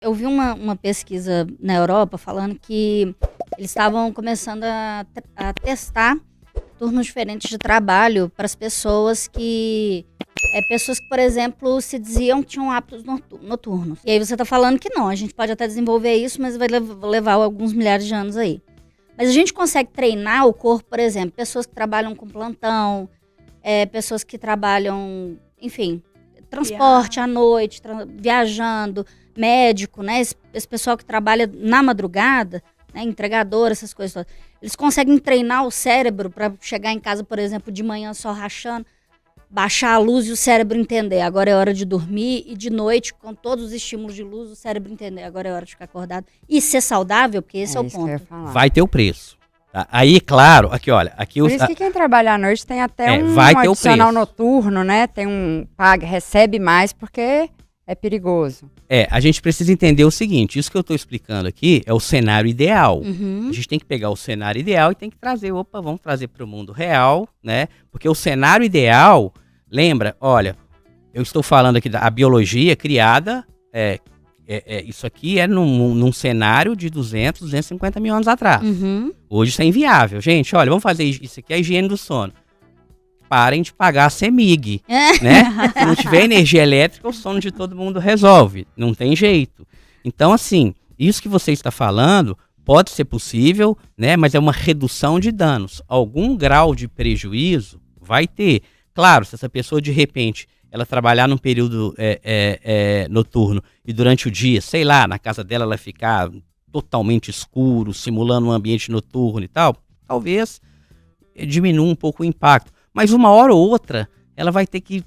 Eu vi uma pesquisa na Europa falando que eles estavam começando a testar turnos diferentes de trabalho para as pessoas que... pessoas que, por exemplo, se diziam que tinham hábitos noturnos. E aí você está falando que não, a gente pode até desenvolver isso, mas vai levar alguns milhares de anos aí. Mas a gente consegue treinar o corpo, por exemplo, pessoas que trabalham com plantão, pessoas que trabalham, enfim, transporte à noite, viajando, médico, né? Esse pessoal que trabalha na madrugada, né? Entregador, essas coisas todas. Eles conseguem treinar o cérebro para chegar em casa, por exemplo, de manhã só rachando, baixar a luz e o cérebro entender, agora é hora de dormir, e de noite, com todos os estímulos de luz, o cérebro entender, agora é hora de ficar acordado. E ser saudável, porque esse é o ponto. Vai ter o preço. Tá? Aí, claro, aqui, olha... Por isso que quem trabalha à noite tem até um vai ter adicional noturno, né? Tem recebe mais porque é perigoso. A gente precisa entender o seguinte, isso que eu estou explicando aqui é o cenário ideal. Uhum. A gente tem que pegar o cenário ideal e tem que trazer, vamos trazer para o mundo real, né? Porque o cenário ideal, lembra, olha, eu estou falando aqui da biologia criada, isso aqui num cenário de 250 mil anos atrás. Uhum. Hoje isso é inviável. Gente, olha, vamos fazer isso aqui, é a higiene do sono. Parem de pagar a CEMIG, né? Se não tiver energia elétrica, o sono de todo mundo resolve. Não tem jeito. Então, assim, isso que você está falando pode ser possível, né? Mas é uma redução de danos. Algum grau de prejuízo vai ter. Claro, se essa pessoa, de repente, ela trabalhar num período noturno e durante o dia, sei lá, na casa dela ela ficar totalmente escuro, simulando um ambiente noturno e tal, talvez diminua um pouco o impacto. Mas uma hora ou outra, ela vai ter que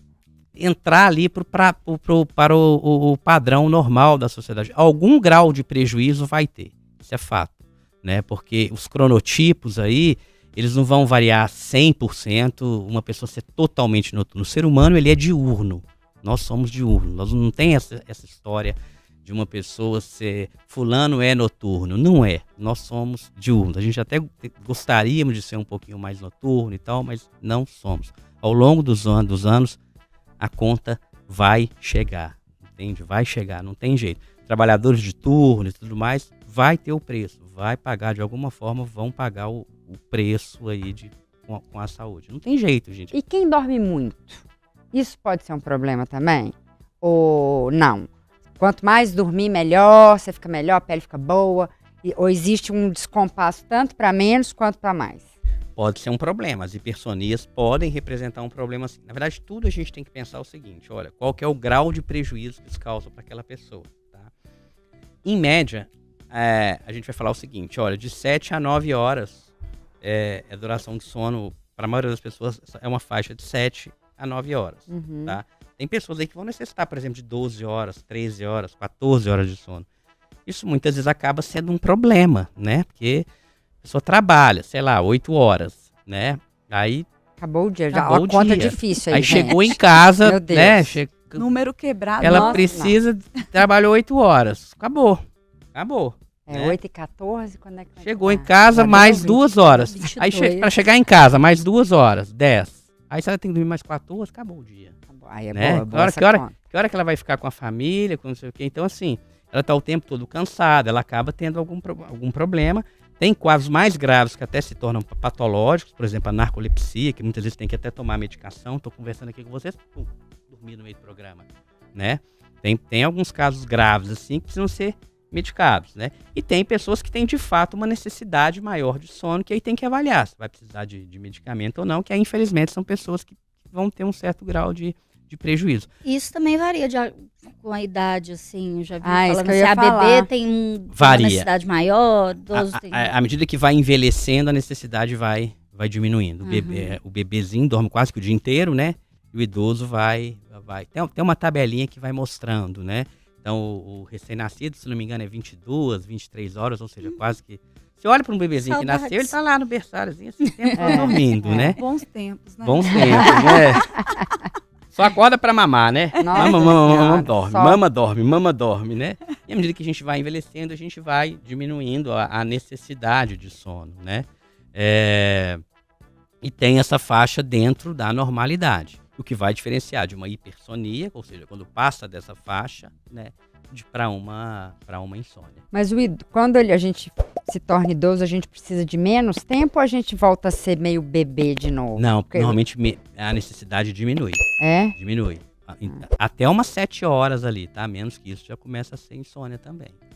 entrar ali para o padrão normal da sociedade. Algum grau de prejuízo vai ter, isso é fato, né? Porque os cronotipos aí, eles não vão variar 100%, uma pessoa ser totalmente noturna. O ser humano, ele é diurno, nós somos diurnos, nós não tem essa história de uma pessoa ser fulano é noturno, não é, nós somos diurnos, a gente até gostaríamos de ser um pouquinho mais noturno e tal, mas não somos. Ao longo dos anos, a conta vai chegar, entende? Vai chegar, não tem jeito. Trabalhadores de turno e tudo mais, vai ter o preço, vai pagar de alguma forma, vão pagar o preço aí com a saúde. Não tem jeito, gente. E quem dorme muito? Isso pode ser um problema também? Ou não? Quanto mais dormir, melhor, você fica melhor, a pele fica boa, ou existe um descompasso tanto para menos quanto para mais? Pode ser um problema, as hipersonias podem representar um problema assim. Na verdade, tudo a gente tem que pensar o seguinte, olha, qual que é o grau de prejuízo que isso causa para aquela pessoa, tá? Em média, a gente vai falar o seguinte, olha, de 7 a 9 horas a duração de sono, para a maioria das pessoas, é uma faixa de 7 a 9 horas, tá? Tem pessoas aí que vão necessitar, por exemplo, de 12 horas, 13 horas, 14 horas de sono. Isso muitas vezes acaba sendo um problema, né? Porque a pessoa trabalha, sei lá, 8 horas, né? Aí... Acabou o dia, já a conta difícil aí, gente. Chegou em casa, meu Deus, né? Número quebrado. Ela precisa, trabalhou 8 horas. Acabou. Né? 8h14, quando é que vai chegou em casa, mais 2 horas. 22. Aí para chegar em casa, mais 2 horas, 10. Aí se ela tem que dormir mais 4 horas, acabou o dia. Aí é né? boa que hora que ela vai ficar com a família, com não sei o quê. Então, assim, ela está o tempo todo cansada, ela acaba tendo algum problema. Tem quadros mais graves que até se tornam patológicos, por exemplo, a narcolepsia, que muitas vezes tem que até tomar medicação. Estou conversando aqui com vocês, dormir no meio do programa, né? Tem alguns casos graves, assim, que precisam ser medicados, né? E tem pessoas que têm, de fato, uma necessidade maior de sono, que aí tem que avaliar se vai precisar de medicamento ou não, que aí, infelizmente, são pessoas que vão ter um certo grau de prejuízo. Isso também varia com a idade, assim, eu já vi falando assim, a bebê tem uma necessidade maior, idoso tem... À medida que vai envelhecendo, a necessidade vai diminuindo. O bebezinho dorme quase que o dia inteiro, né? E o idoso vai... Tem uma tabelinha que vai mostrando, né? Então, o recém-nascido, se não me engano, é 22, 23 horas, ou seja, quase que... Você olha para um bebezinho que nasceu, ele tá lá no berçáriozinho, assim, tempo dormindo, né? Bons tempos, né? Bons tempos, né? Só acorda pra mamar, né? Mama dorme, né? E à medida que a gente vai envelhecendo, a gente vai diminuindo a necessidade de sono, né? E tem essa faixa dentro da normalidade. O que vai diferenciar de uma hipersonia, ou seja, quando passa dessa faixa, né, para uma insônia. Mas quando a gente se torna idoso, a gente precisa de menos tempo ou a gente volta a ser meio bebê de novo? Não, normalmente a necessidade diminui. É? Diminui. Até umas 7 horas ali, tá? Menos que isso já começa a ser insônia também.